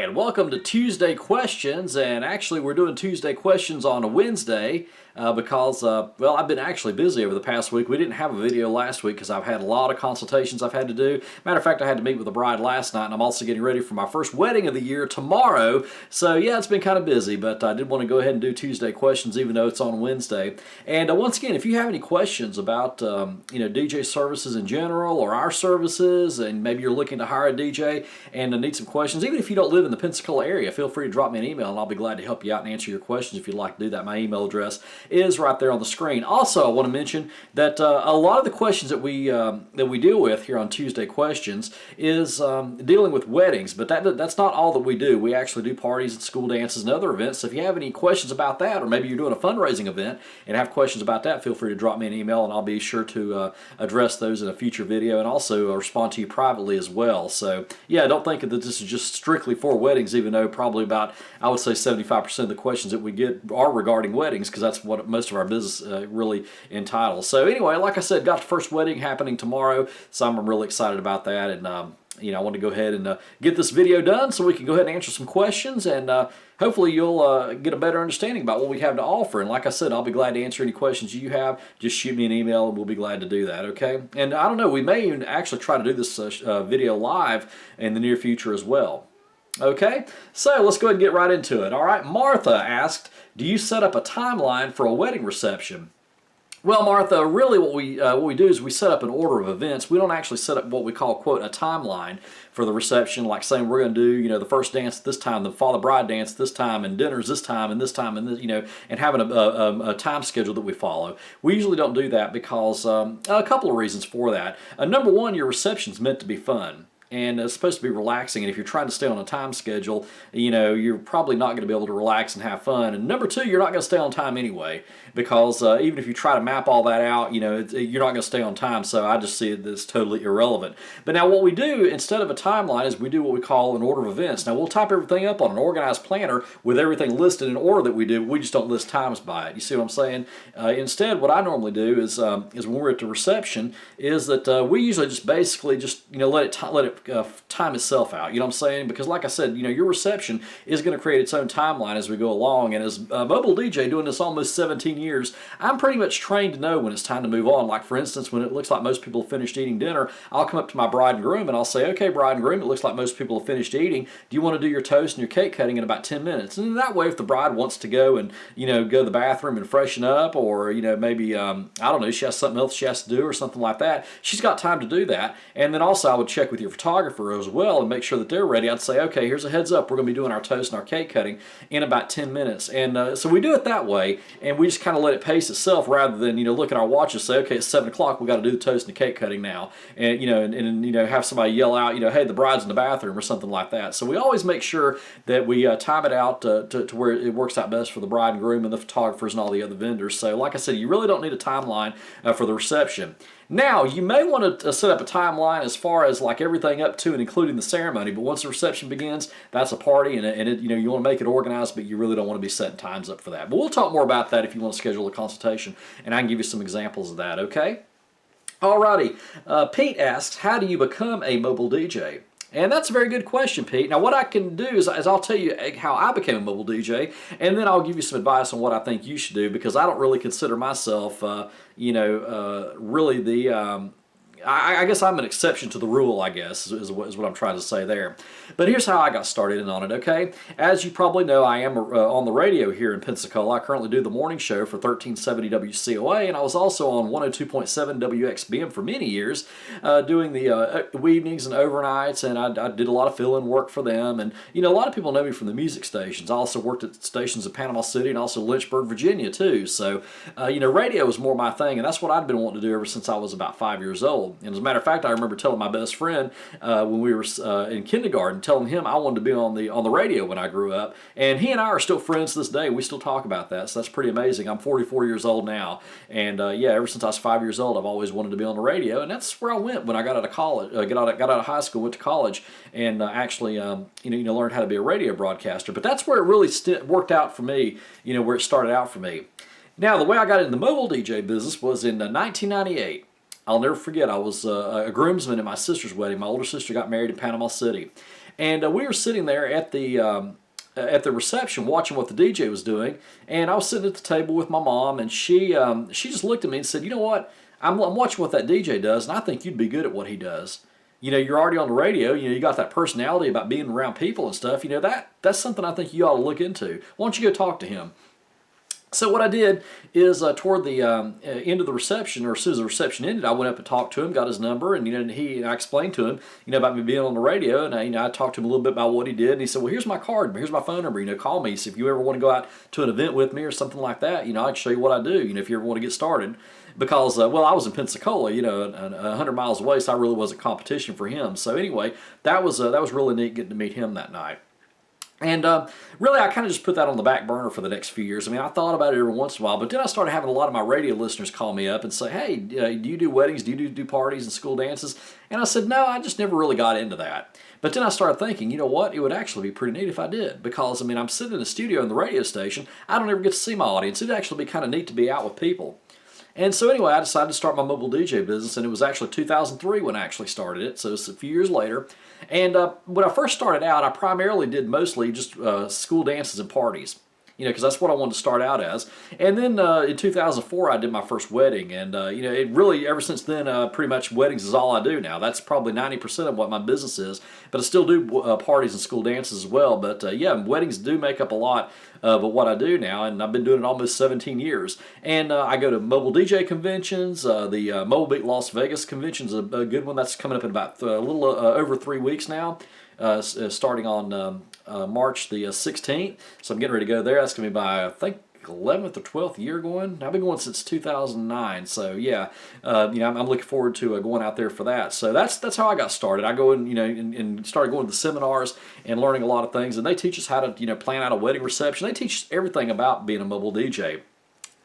and welcome to Tuesday Questions. And actually, we're doing Tuesday Questions on a Wednesday because, well, I've been actually busy over the past week. We didn't have a video last week because I've had a lot of consultations I've had to do. Matter of fact, I had to meet with the bride last night, and I'm also getting ready for my first wedding of the year tomorrow. So, yeah, it's been kind of busy, but I did want to go ahead and do Tuesday Questions even though it's on Wednesday. And once again, if you have any questions about, DJ services in general or our services, and maybe you're looking to hire a DJ and need some questions, even if you don't live in the Pensacola area, feel free to drop me an email and I'll be glad to help you out and answer your questions if you'd like to do that. My email address is right there on the screen. Also, I want to mention that a lot of the questions that we deal with here on Tuesday Questions is dealing with weddings, but that's not all that we do. We actually do parties and school dances and other events. So if you have any questions about that, or maybe you're doing a fundraising event and have questions about that, feel free to drop me an email and I'll be sure to address those in a future video and also respond to you privately as well. So yeah, don't think that this is just strictly for weddings, even though probably about, I would say 75% of the questions that we get are regarding weddings, because that's what most of our business really entitles. So anyway, like I said, got the first wedding happening tomorrow, so I'm really excited about that. And I want to go ahead and get this video done so we can go ahead and answer some questions, and hopefully you'll get a better understanding about what we have to offer. And like I said, I'll be glad to answer any questions you have. Just shoot me an email and we'll be glad to do that, okay? And I don't know, we may even actually try to do this video live in the near future as well. Okay, so let's go ahead and get right into it. All right, Martha asked, do you set up a timeline for a wedding reception? Well, Martha, really what we do is we set up an order of events. We don't actually set up what we call, quote, a timeline for the reception, like saying we're going to do, the first dance this time, the father-bride dance this time, and dinners this time, and this time, and this, and having a time schedule that we follow. We usually don't do that because a couple of reasons for that. Number one, your reception's meant to be fun. And it's supposed to be relaxing, and if you're trying to stay on a time schedule, you're probably not going to be able to relax and have fun. And number two, you're not going to stay on time anyway, because even if you try to map all that out, you're not going to stay on time, so I just see it as totally irrelevant. But now what we do, instead of a timeline, is we do what we call an order of events. Now we'll type everything up on an organized planner with everything listed in order that we do, we just don't list times by it. You see what I'm saying? Instead, what I normally do is when we're at the reception, is that we usually just basically let it time itself out, you know what I'm saying? Because like I said, your reception is going to create its own timeline as we go along. And as a mobile DJ doing this almost 17 years, I'm pretty much trained to know when it's time to move on. Like for instance, when it looks like most people have finished eating dinner, I'll come up to my bride and groom and I'll say, okay, bride and groom, it looks like most people have finished eating. Do you want to do your toast and your cake cutting in about 10 minutes? And that way, if the bride wants to go and, go to the bathroom and freshen up, or, maybe, I don't know, she has something else she has to do or something like that, she's got time to do that. And then also I would check with your photographer as well and make sure that they're ready. I'd say, okay, here's a heads up, we're going to be doing our toast and our cake cutting in about 10 minutes. And so we do it that way, and we just kind of let it pace itself rather than, look at our watch and say, okay, it's 7 o'clock, we got to do the toast and the cake cutting now. And, have somebody yell out, hey, the bride's in the bathroom or something like that. So we always make sure that we time it out to where it works out best for the bride and groom and the photographers and all the other vendors. So like I said, you really don't need a timeline for the reception. Now, you may want to set up a timeline as far as like everything up to and including the ceremony, but once the reception begins, that's a party, and you want to make it organized, but you really don't want to be setting times up for that. But we'll talk more about that if you want to schedule a consultation, and I can give you some examples of that, okay? Alrighty, Pete asks, how do you become a mobile DJ? And that's a very good question, Pete. Now, what I can do is I'll tell you how I became a mobile DJ, and then I'll give you some advice on what I think you should do, because I don't really consider myself, really the... I guess I'm an exception to the rule, I guess, is what I'm trying to say there. But here's how I got started in on it, okay? As you probably know, I am on the radio here in Pensacola. I currently do the morning show for 1370 WCOA, and I was also on 102.7 WXBM for many years, doing the evenings and overnights, and I did a lot of fill-in work for them. And, a lot of people know me from the music stations. I also worked at stations in Panama City and also Lynchburg, Virginia, too. So, radio was more my thing, and that's what I'd been wanting to do ever since I was about 5 years old. And as a matter of fact, I remember telling my best friend when we were in kindergarten, telling him I wanted to be on the radio when I grew up. And he and I are still friends to this day. We still talk about that, so that's pretty amazing. I'm 44 years old now, and yeah, ever since I was 5 years old, I've always wanted to be on the radio, and that's where I went when I got out of college, got out of high school, went to college, and actually, learned how to be a radio broadcaster. But that's where it really worked out for me. Where it started out for me. Now, the way I got into the mobile DJ business was in 1998. I'll never forget, I was a groomsman at my sister's wedding. My older sister got married in Panama City. And we were sitting there at the reception watching what the DJ was doing, and I was sitting at the table with my mom, and she just looked at me and said, "You know what? I'm watching what that DJ does, and I think you'd be good at what he does. You know, you're already on the radio. You know, you got that personality about being around people and stuff. You know, that's something I think you ought to look into. Why don't you go talk to him?" So what I did is toward the end of the reception, or as soon as the reception ended, I went up and talked to him, got his number, and I explained to him, about me being on the radio, and I talked to him a little bit about what he did, and he said, "Well, here's my card, here's my phone number. Call me. So if you ever want to go out to an event with me or something like that, I can show you what I do. If you ever want to get started." Because well, I was in Pensacola, 100 miles away, so I really wasn't competition for him. So anyway, that was really neat getting to meet him that night. And really, I kind of just put that on the back burner for the next few years. I mean, I thought about it every once in a while, but then I started having a lot of my radio listeners call me up and say, "Hey, do you do weddings? Do you do parties and school dances?" And I said, "No, I just never really got into that." But then I started thinking, you know what? It would actually be pretty neat if I did. Because, I'm sitting in the studio in the radio station. I don't ever get to see my audience. It'd actually be kind of neat to be out with people. And so anyway, I decided to start my mobile DJ business, and it was actually 2003 when I actually started it, so it's a few years later. And when I first started out, I primarily did mostly just school dances and parties, because that's what I wanted to start out as. And then in 2004, I did my first wedding, and it really, ever since then, pretty much weddings is all I do now. That's probably 90% of what my business is, but I still do parties and school dances as well. But yeah, weddings do make up a lot of what I do now, and I've been doing it almost 17 years. And I go to mobile DJ conventions. The Mobile Beat Las Vegas convention is a good one. That's coming up in about a little over 3 weeks now, starting on March the 16th. So I'm getting ready to go there. That's going to be by, I think, 11th or 12th year going. I've been going since 2009. So yeah, I'm looking forward to going out there for that. So that's how I got started. I go in, and started going to the seminars and learning a lot of things. And they teach us how to, plan out a wedding reception. They teach us everything about being a mobile DJ.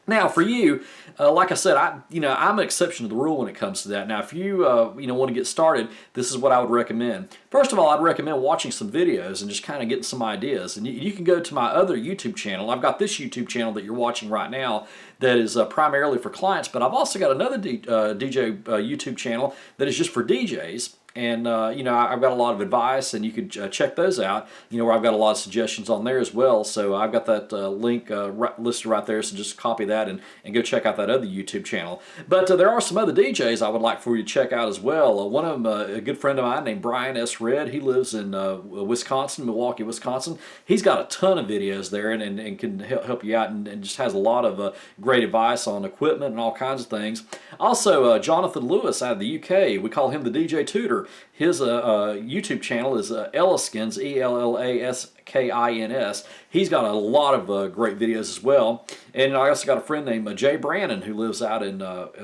Now, for you, like I said, I'm an exception to the rule when it comes to that. Now, if you want to get started, this is what I would recommend. First of all, I'd recommend watching some videos and just kind of getting some ideas. And you can go to my other YouTube channel. I've got this YouTube channel that you're watching right now that is primarily for clients, but I've also got another DJ YouTube channel that is just for DJs. And, I've got a lot of advice, and you could check those out, where I've got a lot of suggestions on there as well. So I've got that link listed right there, so just copy that and go check out that other YouTube channel. But there are some other DJs I would like for you to check out as well. One of them, a good friend of mine named Brian S. Red. He lives in Wisconsin, Milwaukee, Wisconsin. He's got a ton of videos there and can help you out, and just has a lot of great advice on equipment and all kinds of things. Also, Jonathan Lewis out of the UK. We call him the DJ Tutor. His YouTube channel is Ellaskins, Ellaskins. He's got a lot of great videos as well. And I also got a friend named Jay Brannon who lives out in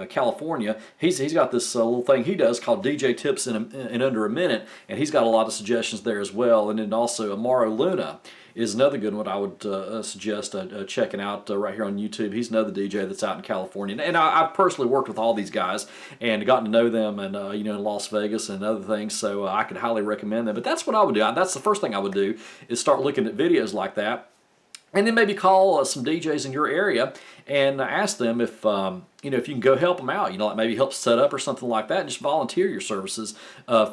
California. He's got this little thing he does called DJ Tips in Under a Minute, and he's got a lot of suggestions there as well. And then also Amaro Luna is another good one I would suggest checking out right here on YouTube. He's another DJ that's out in California. And I've personally worked with all these guys and gotten to know them and, in Las Vegas and other things, so I could highly recommend them. But that's what I would do. That's the first thing I would do, is start looking at videos like that. And then maybe call some DJs in your area and ask them if if you can go help them out, like maybe help set up or something like that, and just volunteer your services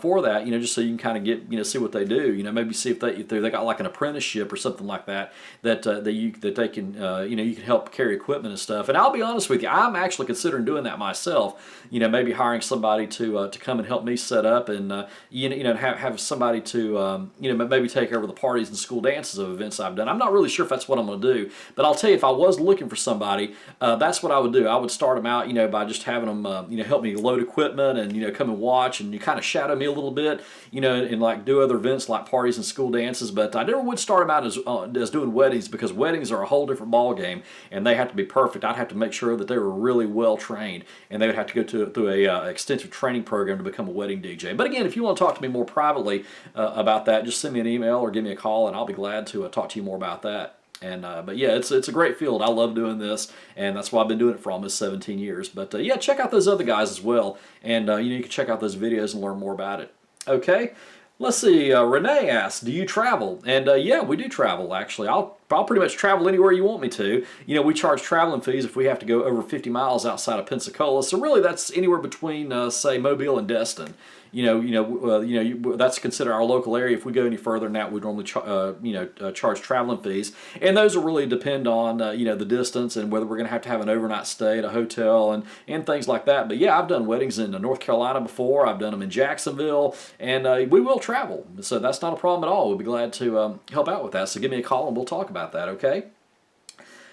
for that, just so you can kind of get, see what they do, maybe see if they got like an apprenticeship or something like that that they can, you can help carry equipment and stuff. And I'll be honest with you, I'm actually considering doing that myself, maybe hiring somebody to come and help me set up, and have somebody to maybe take over the parties and school dances of events I've done. I'm not really sure if that's what I'm going to do, but I'll tell you, if I was looking for somebody, that's what I would do. I would start them out, by just having them, help me load equipment and, come and watch, and you kind of shadow me a little bit, and like do other events like parties and school dances. But I never would start them out as doing weddings, because weddings are a whole different ball game, and they have to be perfect. I'd have to make sure that they were really well trained, and they would have to go through a extensive training program to become a wedding DJ. But again, if you want to talk to me more privately about that, just send me an email or give me a call, and I'll be glad to talk to you more about that. And but yeah, it's a great field. I love doing this, and that's why I've been doing it for almost 17 years. But yeah, check out those other guys as well, and you can check out those videos and learn more about it. Okay, let's see. Renee asks, "Do you travel?" And yeah, we do travel. Actually, I'll I'll pretty much travel anywhere you want me to. We charge traveling fees if we have to go over 50 miles outside of Pensacola. So really, that's anywhere between, say, Mobile and Destin. That's considered our local area. If we go any further than that, we normally charge traveling fees, and those will really depend on the distance and whether we're going to have an overnight stay at a hotel and things like that. But yeah, I've done weddings in North Carolina before. I've done them in Jacksonville, and we will travel, so that's not a problem at all. We'll be glad to help out with that. So give me a call and we'll talk about that. Okay.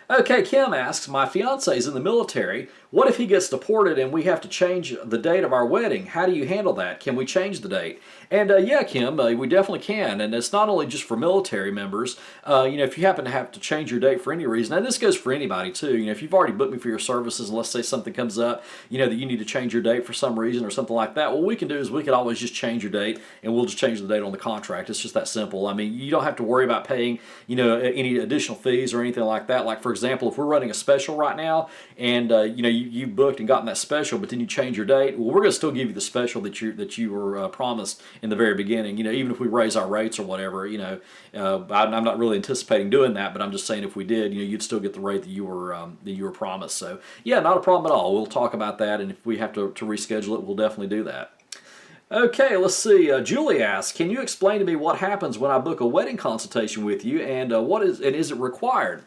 Okay, Kim asks, my fiance is in the military. What if he gets deported and we have to change the date of our wedding? How do you handle that? Can we change the date? And yeah, Kim, we definitely can. And it's not only just for military members. If you happen to have to change your date for any reason, and this goes for anybody too. If you've already booked me for your services, and let's say something comes up, that you need to change your date for some reason or something like that, what we can do is we can always just change your date, and we'll just change the date on the contract. It's just that simple. I mean, you don't have to worry about paying, any additional fees or anything like that. Like for example, if we're running a special right now, and you booked and gotten that special, but then you change your date, well, we're going to still give you the special that you were promised in the very beginning. Even if we raise our rates or whatever, I'm not really anticipating doing that, but I'm just saying if we did, you'd still get the rate that you were promised. So yeah, not a problem at all. We'll talk about that, and if we have to reschedule it, we'll definitely do that. Okay, let's see. Julie asks, can you explain to me what happens when I book a wedding consultation with you, and is it required?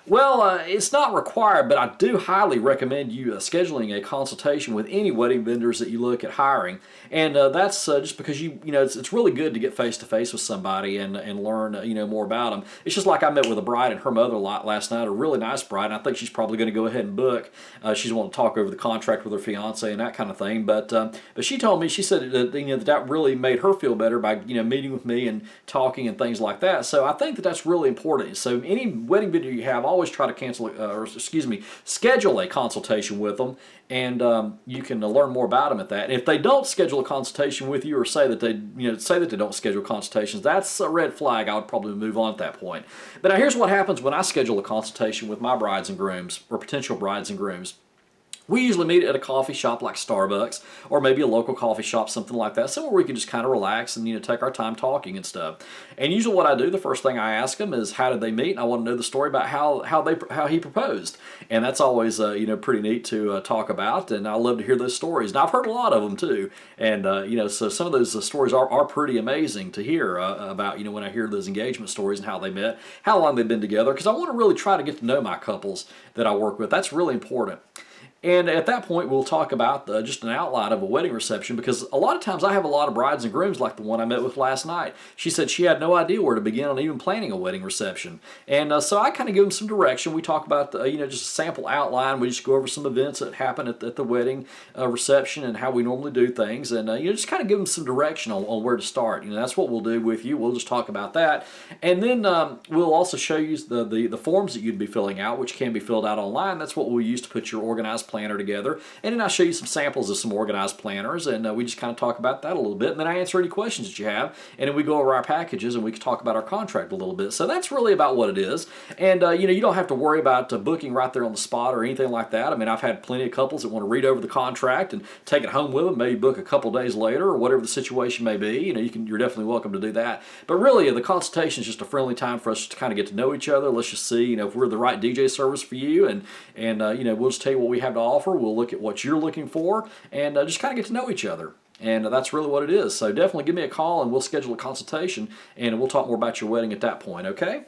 Well, it's not required, but I do highly recommend you scheduling a consultation with any wedding vendors that you look at hiring. And that's just because it's really good to get face to face with somebody and learn more about them. It's just like I met with a bride and her mother last night, a really nice bride. And I think she's probably going to go ahead and book. She's wanting to talk over the contract with her fiance and that kind of thing. But she told me, she said that really made her feel better by meeting with me and talking and things like that. So I think that's really important. So any wedding vendor you have, always try to schedule a consultation with them, and you can learn more about them at that. And if they don't schedule a consultation with you, or say that they don't schedule consultations, that's a red flag. I would probably move on at that point. But now here's what happens when I schedule a consultation with my brides and grooms, or potential brides and grooms. We usually meet at a coffee shop like Starbucks, or maybe a local coffee shop, something like that, somewhere we can just kind of relax and take our time talking and stuff. And usually what I do, the first thing I ask them is, how did they meet? And I want to know the story about how he proposed. And that's always pretty neat to talk about, and I love to hear those stories. And I've heard a lot of them too, and so some of those stories are pretty amazing to hear about when I hear those engagement stories and how they met, how long they've been together, because I want to really try to get to know my couples that I work with. That's really important. And at that point, we'll talk about just an outline of a wedding reception, because a lot of times I have a lot of brides and grooms like the one I met with last night. She said she had no idea where to begin on even planning a wedding reception. And so I kind of give them some direction. We talk about, just a sample outline. We just go over some events that happen at the wedding reception and how we normally do things. And, just kind of give them some direction on where to start. That's what we'll do with you. We'll just talk about that. And then we'll also show you the forms that you'd be filling out, which can be filled out online. That's what we'll use to put your organized planner together, and then I'll show you some samples of some organized planners, and we just kind of talk about that a little bit, and then I answer any questions that you have, and then we go over our packages, and we can talk about our contract a little bit. So that's really about what it is. And you don't have to worry about booking right there on the spot or anything like that. I mean, I've had plenty of couples that want to read over the contract and take it home with them, maybe book a couple days later, or whatever the situation may be. You're definitely welcome to do that. But really, the consultation is just a friendly time for us to kind of get to know each other. Let's just see if we're the right DJ service for you, and we'll just tell you what we have to offer. We'll look at what you're looking for, and just kind of get to know each other. And that's really what it is. So definitely give me a call, and we'll schedule a consultation, and we'll talk more about your wedding at that point, okay?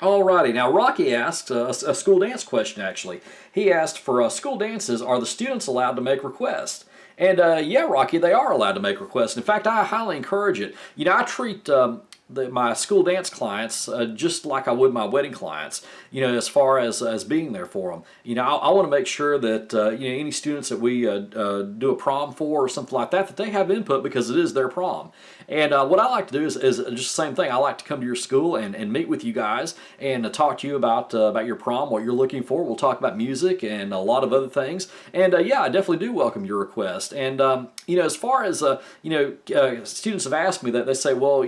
Alrighty, now Rocky asked a school dance question, actually. He asked, for school dances, are the students allowed to make requests? And yeah, Rocky, they are allowed to make requests. In fact, I highly encourage it. I treat my school dance clients just like I would my wedding clients, as far as being there for them. I want to make sure that any students that we do a prom for or something like that they have input, because it is their prom. And what I like to do is just the same thing. I like to come to your school and meet with you guys and talk to you about your prom, what you're looking for. We'll talk about music and a lot of other things. And yeah, I definitely do welcome your request. And as far as students have asked me that, they say, well,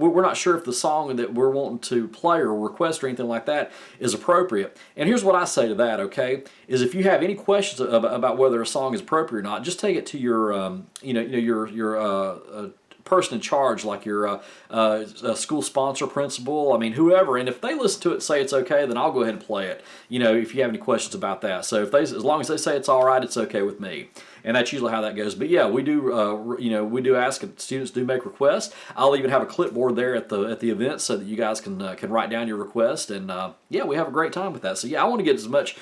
we're not sure if the song that we're wanting to play or request or anything like that is appropriate. And here's what I say to that, okay, is if you have any questions about whether a song is appropriate or not, just take it to your person in charge, like your school sponsor, principal, I mean, whoever. And if they listen to it and say it's okay, then I'll go ahead and play it, if you have any questions about that. So as long as they say it's all right, it's okay with me. And that's usually how that goes. But yeah, we do, we do ask if students do make requests. I'll even have a clipboard there at the event so that you guys can write down your request. And yeah, we have a great time with that. So yeah, I want to get as much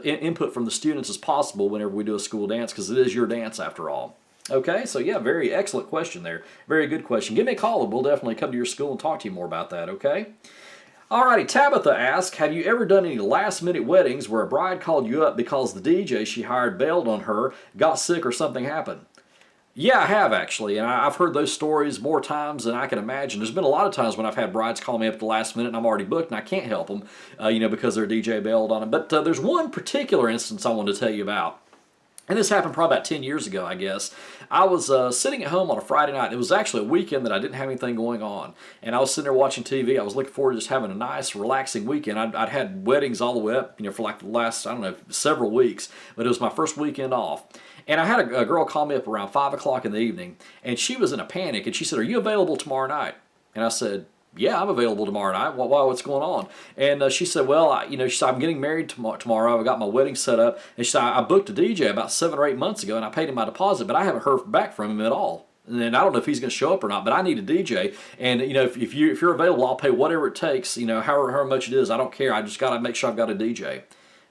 input from the students as possible whenever we do a school dance, because it is your dance after all. Okay, so yeah, very excellent question there. Very good question. Give me a call and we'll definitely come to your school and talk to you more about that, okay? Alrighty, Tabitha asks, have you ever done any last-minute weddings where a bride called you up because the DJ she hired bailed on her, got sick, or something happened? Yeah, I have actually, and I've heard those stories more times than I can imagine. There's been a lot of times when I've had brides call me up at the last minute and I'm already booked and I can't help them, because their DJ bailed on them. But there's one particular instance I wanted to tell you about. And this happened probably about 10 years ago, I guess. I was sitting at home on a Friday night. It was actually a weekend that I didn't have anything going on. And I was sitting there watching TV. I was looking forward to just having a nice, relaxing weekend. I'd had weddings all the way up, for like the last, I don't know, several weeks. But it was my first weekend off. And I had a girl call me up around 5 o'clock in the evening. And she was in a panic. And she said, "Are you available tomorrow night?" And I said, "Yeah, I'm available tomorrow night. What's going on?" And she said, "Well, she said, I'm getting married tomorrow. I got my wedding set up." And she said, "I booked a DJ about 7 or 8 months ago, and I paid him my deposit, but I haven't heard back from him at all. And I don't know if he's going to show up or not, but I need a DJ. And if you're available, I'll pay whatever it takes. However much it is. I don't care. I just got to make sure I've got a DJ."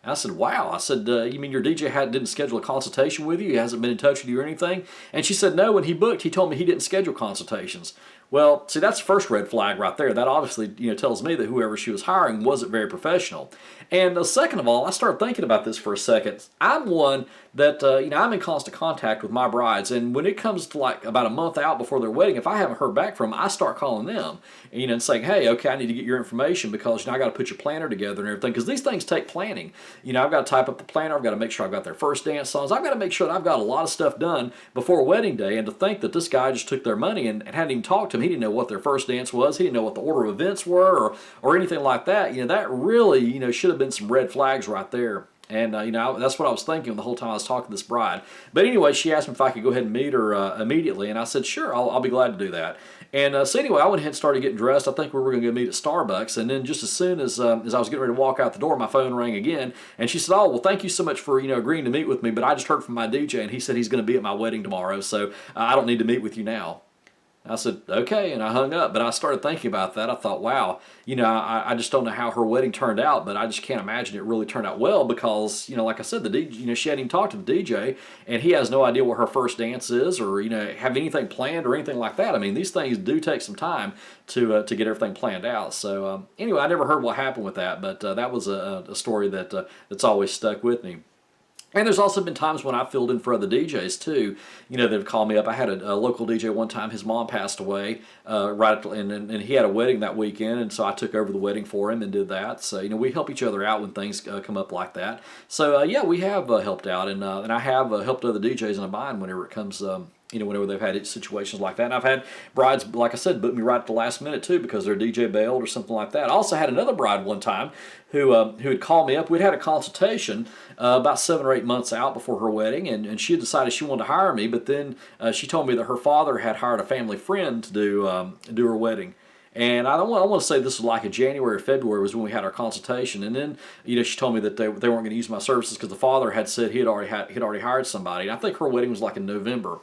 And I said, "Wow." I said, "You mean your DJ didn't schedule a consultation with you? He hasn't been in touch with you or anything?" And she said, "No, when he booked, he told me he didn't schedule consultations." Well, see, that's the first red flag right there. That obviously, tells me that whoever she was hiring wasn't very professional. And second of all, I started thinking about this for a second. I'm one that, I'm in constant contact with my brides, and when it comes to like about a month out before their wedding, if I haven't heard back from them, I start calling them, and saying, "Hey, okay, I need to get your information because I got to put your planner together and everything, because these things take planning. I've got to type up the planner. I've got to make sure I've got their first dance songs. I've got to make sure that I've got a lot of stuff done before wedding day. And to think that this guy just took their money and hadn't even talked to them, he didn't know what their first dance was. He didn't know what the order of events were or anything like that. That really, should have been some red flags right there." And, that's what I was thinking the whole time I was talking to this bride. But anyway, she asked me if I could go ahead and meet her immediately. And I said, "Sure, I'll be glad to do that." And so anyway, I went ahead and started getting dressed. I think we were going to go meet at Starbucks. And then just as soon as I was getting ready to walk out the door, my phone rang again. And she said, "Oh, well, thank you so much for, agreeing to meet with me. But I just heard from my DJ, and he said he's going to be at my wedding tomorrow. So I don't need to meet with you now." I said, "Okay," and I hung up. But I started thinking about that. I thought, wow, I just don't know how her wedding turned out, but I just can't imagine it really turned out well because, like I said, the DJ, she hadn't even talked to the DJ, and he has no idea what her first dance is or, have anything planned or anything like that. I mean, these things do take some time to get everything planned out. So anyway, I never heard what happened with that, but that was a story that's always stuck with me. And there's also been times when I filled in for other DJs too. They've called me up. I had a local DJ one time. His mom passed away, and he had a wedding that weekend, and so I took over the wedding for him and did that. So we help each other out when things come up like that. So yeah, we have helped out, and I have helped other DJs in a bind whenever it comes. Whenever they've had situations like that. And I've had brides, like I said, book me right at the last minute too because their DJ bailed or something like that. I also had another bride one time who had called me up. We'd had a consultation about 7 or 8 months out before her wedding, and she had decided she wanted to hire me, but then she told me that her father had hired a family friend to do her wedding. And I want to say this was like in January or February was when we had our consultation. And then, she told me that they weren't going to use my services because the father had said he'd already hired somebody. And I think her wedding was like in November.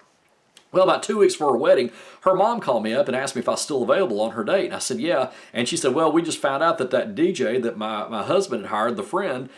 Well, about 2 weeks before her wedding, her mom called me up and asked me if I was still available on her date. And I said, "Yeah." And she said, "Well, we just found out that DJ that my husband had hired, the friend,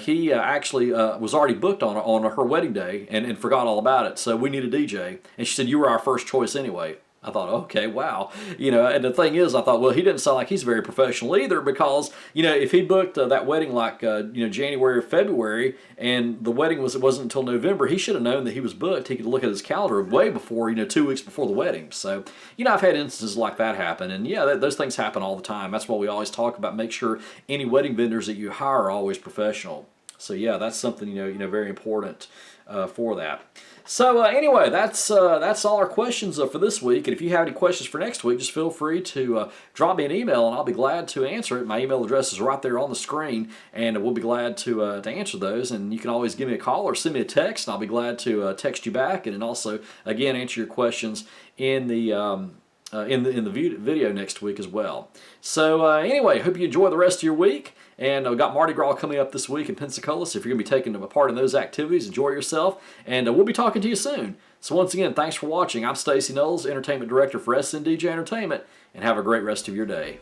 he actually was already booked on her wedding day and forgot all about it. So we need a DJ." And she said, "You were our first choice anyway." I thought, okay, wow. And the thing is, I thought, well, he didn't sound like he's very professional either because, if he booked that wedding like, January or February and the wedding wasn't until November, he should have known that he was booked. He could look at his calendar way before, 2 weeks before the wedding. So, I've had instances like that happen. And yeah, those things happen all the time. That's why we always talk about make sure any wedding vendors that you hire are always professional. So yeah, that's something very important for that. So anyway, that's all our questions for this week. And if you have any questions for next week, just feel free to drop me an email, and I'll be glad to answer it. My email address is right there on the screen, and we'll be glad to answer those. And you can always give me a call or send me a text, and I'll be glad to text you back, and then also again answer your questions in the video next week as well. So anyway, hope you enjoy the rest of your week. And we've got Mardi Gras coming up this week in Pensacola, so if you're going to be taking a part in those activities, enjoy yourself, and we'll be talking to you soon. So once again, thanks for watching. I'm Stacy Knowles, Entertainment Director for SNDJ Entertainment, and have a great rest of your day.